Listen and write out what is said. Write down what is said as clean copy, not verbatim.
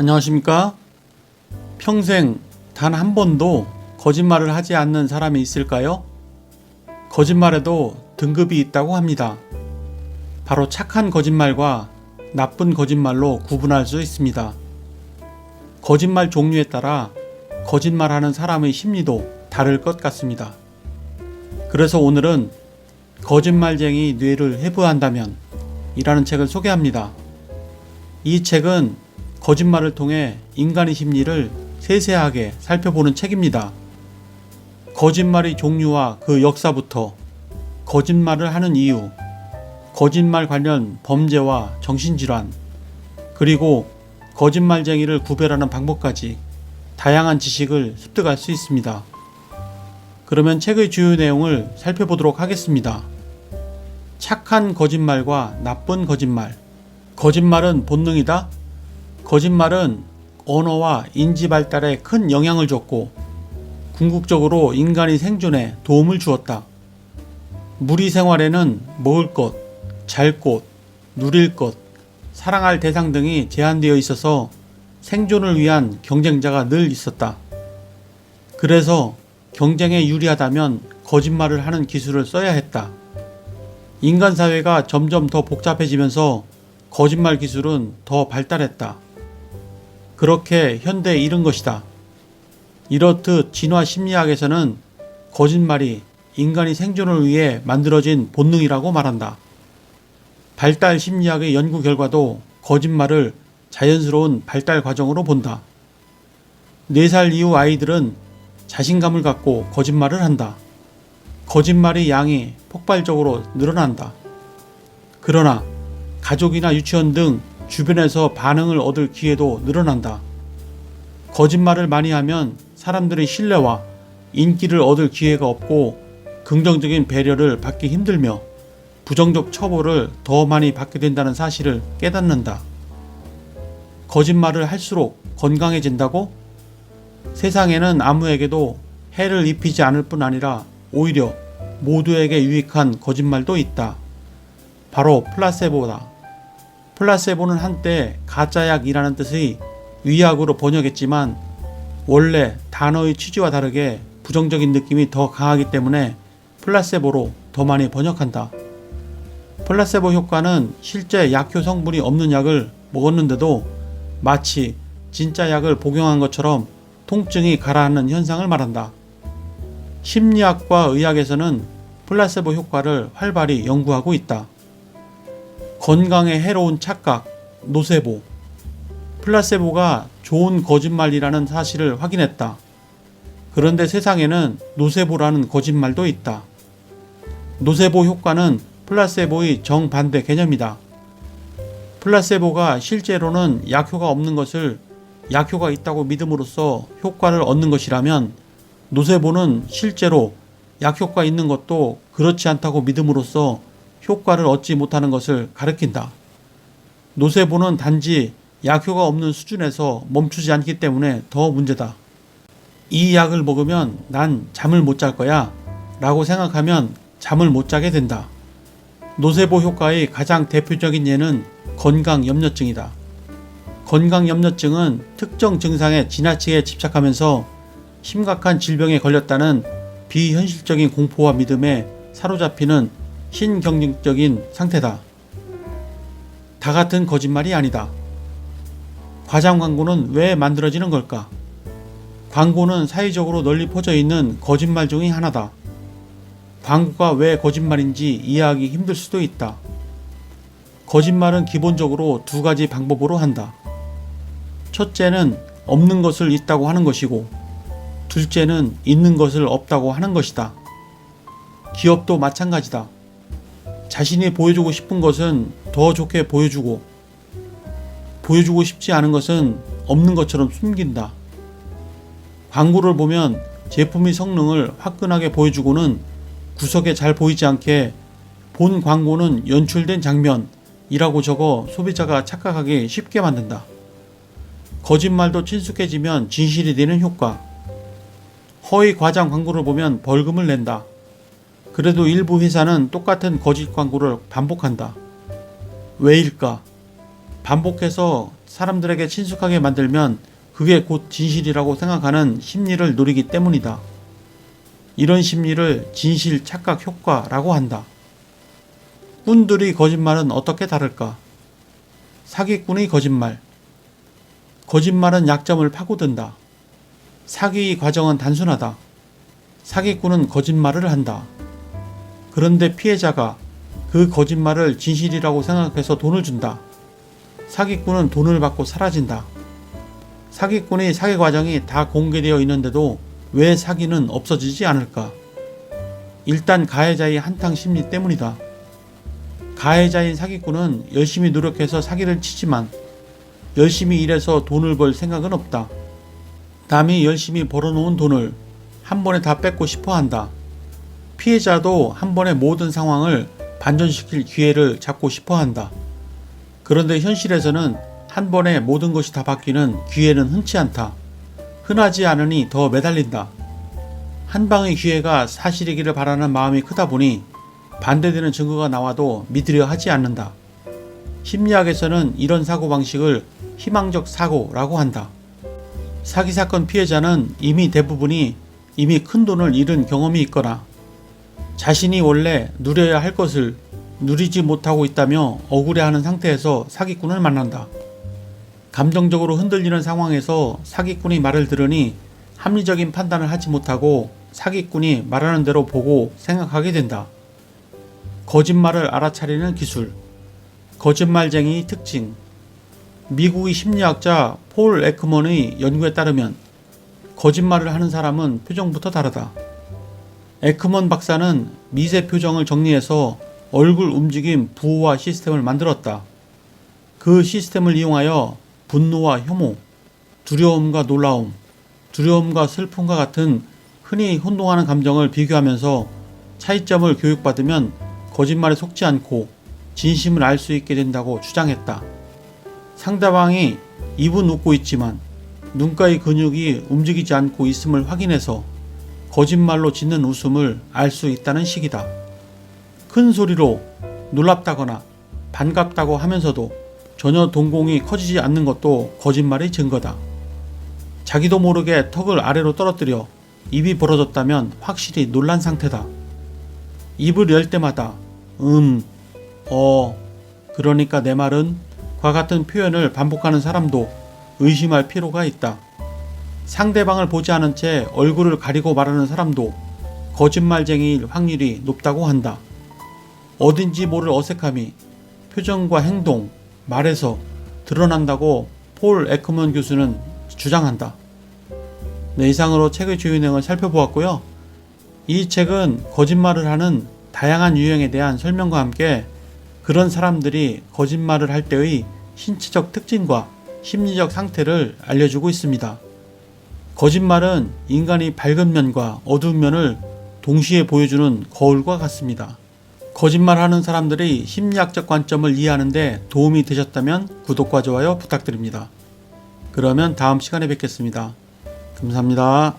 안녕하십니까? 평생 단 한 번도 거짓말을 하지 않는 사람이 있을까요? 거짓말에도 등급이 있다고 합니다. 바로 착한 거짓말과 나쁜 거짓말로 구분할 수 있습니다. 거짓말 종류에 따라 거짓말하는 사람의 심리도 다를 것 같습니다. 그래서 오늘은 거짓말쟁이 뇌를 해부한다면 이라는 책을 소개합니다. 이 책은 거짓말을 통해 인간의 심리를 세세하게 살펴보는 책입니다. 거짓말의 종류와 그 역사부터 거짓말을 하는 이유, 거짓말 관련 범죄와 정신질환, 그리고 거짓말쟁이를 구별하는 방법까지 다양한 지식을 습득할 수 있습니다. 그러면 책의 주요 내용을 살펴보도록 하겠습니다. 착한 거짓말과 나쁜 거짓말. 거짓말은 본능이다? 거짓말은 언어와 인지 발달에 큰 영향을 줬고 궁극적으로 인간의 생존에 도움을 주었다. 무리 생활에는 먹을 것, 잘 곳, 누릴 것, 사랑할 대상 등이 제한되어 있어서 생존을 위한 경쟁자가 늘 있었다. 그래서 경쟁에 유리하다면 거짓말을 하는 기술을 써야 했다. 인간 사회가 점점 더 복잡해지면서 거짓말 기술은 더 발달했다. 그렇게 현대에 이른 것이다. 이렇듯 진화 심리학에서는 거짓말이 인간의 생존을 위해 만들어진 본능이라고 말한다. 발달 심리학의 연구 결과도 거짓말을 자연스러운 발달 과정으로 본다. 4살 이후 아이들은 자신감을 갖고 거짓말을 한다. 거짓말의 양이 폭발적으로 늘어난다. 그러나 가족이나 유치원 등 주변에서 반응을 얻을 기회도 늘어난다. 거짓말을 많이 하면 사람들의 신뢰와 인기를 얻을 기회가 없고 긍정적인 배려를 받기 힘들며 부정적 처벌을 더 많이 받게 된다는 사실을 깨닫는다. 거짓말을 할수록 건강해진다고? 세상에는 아무에게도 해를 입히지 않을 뿐 아니라 오히려 모두에게 유익한 거짓말도 있다. 바로 플라세보다. 플라세보는 한때 가짜약이라는 뜻의 위약으로 번역했지만 원래 단어의 취지와 다르게 부정적인 느낌이 더 강하기 때문에 플라세보로 더 많이 번역한다. 플라세보 효과는 실제 약효 성분이 없는 약을 먹었는데도 마치 진짜 약을 복용한 것처럼 통증이 가라앉는 현상을 말한다. 심리학과 의학에서는 플라세보 효과를 활발히 연구하고 있다. 건강에 해로운 착각, 노세보. 플라세보가 좋은 거짓말이라는 사실을 확인했다. 그런데 세상에는 노세보라는 거짓말도 있다. 노세보 효과는 플라세보의 정반대 개념이다. 플라세보가 실제로는 약효가 없는 것을 약효가 있다고 믿음으로써 효과를 얻는 것이라면 노세보는 실제로 약효과 있는 것도 그렇지 않다고 믿음으로써 효과를 얻지 못하는 것을 가리킨다. 노세보는 단지 약효가 없는 수준에서 멈추지 않기 때문에 더 문제다. 이 약을 먹으면 난 잠을 못 잘 거야 라고 생각하면 잠을 못 자게 된다. 노세보 효과의 가장 대표적인 예는 건강염려증이다. 건강염려증은 특정 증상에 지나치게 집착하면서 심각한 질병에 걸렸다는 비현실적인 공포와 믿음에 사로잡히는 신경증적인 상태다. 다 같은 거짓말이 아니다. 과장 광고는 왜 만들어지는 걸까? 광고는 사회적으로 널리 퍼져 있는 거짓말 중의 하나다. 광고가 왜 거짓말인지 이해하기 힘들 수도 있다. 거짓말은 기본적으로 2가지 방법으로 한다. 첫째는 없는 것을 있다고 하는 것이고, 둘째는 있는 것을 없다고 하는 것이다. 기업도 마찬가지다. 자신이 보여주고 싶은 것은 더 좋게 보여주고 싶지 않은 것은 없는 것처럼 숨긴다. 광고를 보면 제품의 성능을 화끈하게 보여주고는 구석에 잘 보이지 않게 본 광고는 연출된 장면이라고 적어 소비자가 착각하기 쉽게 만든다. 거짓말도 친숙해지면 진실이 되는 효과. 허위 과장 광고를 보면 벌금을 낸다. 그래도 일부 회사는 똑같은 거짓 광고를 반복한다. 왜일까? 반복해서 사람들에게 친숙하게 만들면 그게 곧 진실이라고 생각하는 심리를 노리기 때문이다. 이런 심리를 진실 착각 효과라고 한다. 꾼들의 거짓말은 어떻게 다를까? 사기꾼의 거짓말. 거짓말은 약점을 파고든다. 사기의 과정은 단순하다. 사기꾼은 거짓말을 한다. 그런데 피해자가 그 거짓말을 진실이라고 생각해서 돈을 준다. 사기꾼은 돈을 받고 사라진다. 사기꾼의 사기 과정이 다 공개되어 있는데도 왜 사기는 없어지지 않을까? 일단 가해자의 한탕 심리 때문이다. 가해자인 사기꾼은 열심히 노력해서 사기를 치지만 열심히 일해서 돈을 벌 생각은 없다. 남이 열심히 벌어놓은 돈을 한 번에 다 뺏고 싶어 한다. 피해자도 한 번에 모든 상황을 반전시킬 기회를 잡고 싶어 한다. 그런데 현실에서는 한 번에 모든 것이 다 바뀌는 기회는 흔치 않다. 흔하지 않으니 더 매달린다. 한 방의 기회가 사실이기를 바라는 마음이 크다 보니 반대되는 증거가 나와도 믿으려 하지 않는다. 심리학에서는 이런 사고방식을 희망적 사고라고 한다. 사기 사건 피해자는 대부분이 이미 큰 돈을 잃은 경험이 있거나 자신이 원래 누려야 할 것을 누리지 못하고 있다며 억울해하는 상태에서 사기꾼을 만난다. 감정적으로 흔들리는 상황에서 사기꾼의 말을 들으니 합리적인 판단을 하지 못하고 사기꾼이 말하는 대로 보고 생각하게 된다. 거짓말을 알아차리는 기술. 거짓말쟁이의 특징. 미국의 심리학자 폴 에크먼의 연구에 따르면 거짓말을 하는 사람은 표정부터 다르다. 에크먼 박사는 미세 표정을 정리해서 얼굴 움직임 부호화 시스템을 만들었다. 그 시스템을 이용하여 분노와 혐오, 두려움과 놀라움, 두려움과 슬픔과 같은 흔히 혼동하는 감정을 비교하면서 차이점을 교육받으면 거짓말에 속지 않고 진심을 알 수 있게 된다고 주장했다. 상대방이 입은 웃고 있지만 눈가의 근육이 움직이지 않고 있음을 확인해서 거짓말로 짓는 웃음을 알 수 있다는 식이다. 큰 소리로 놀랍다거나 반갑다고 하면서도 전혀 동공이 커지지 않는 것도 거짓말의 증거다. 자기도 모르게 턱을 아래로 떨어뜨려 입이 벌어졌다면 확실히 놀란 상태다. 입을 열 때마다 그러니까 내 말은 과 같은 표현을 반복하는 사람도 의심할 필요가 있다. 상대방을 보지 않은 채 얼굴을 가리고 말하는 사람도 거짓말쟁이일 확률이 높다고 한다. 어딘지 모를 어색함이 표정과 행동, 말에서 드러난다고 폴 에크먼 교수는 주장한다. 네, 이상으로 책의 주요 내용을 살펴보았고요. 이 책은 거짓말을 하는 다양한 유형에 대한 설명과 함께 그런 사람들이 거짓말을 할 때의 신체적 특징과 심리적 상태를 알려주고 있습니다. 거짓말은 인간이 밝은 면과 어두운 면을 동시에 보여주는 거울과 같습니다. 거짓말하는 사람들의 심리학적 관점을 이해하는 데 도움이 되셨다면 구독과 좋아요 부탁드립니다. 그러면 다음 시간에 뵙겠습니다. 감사합니다.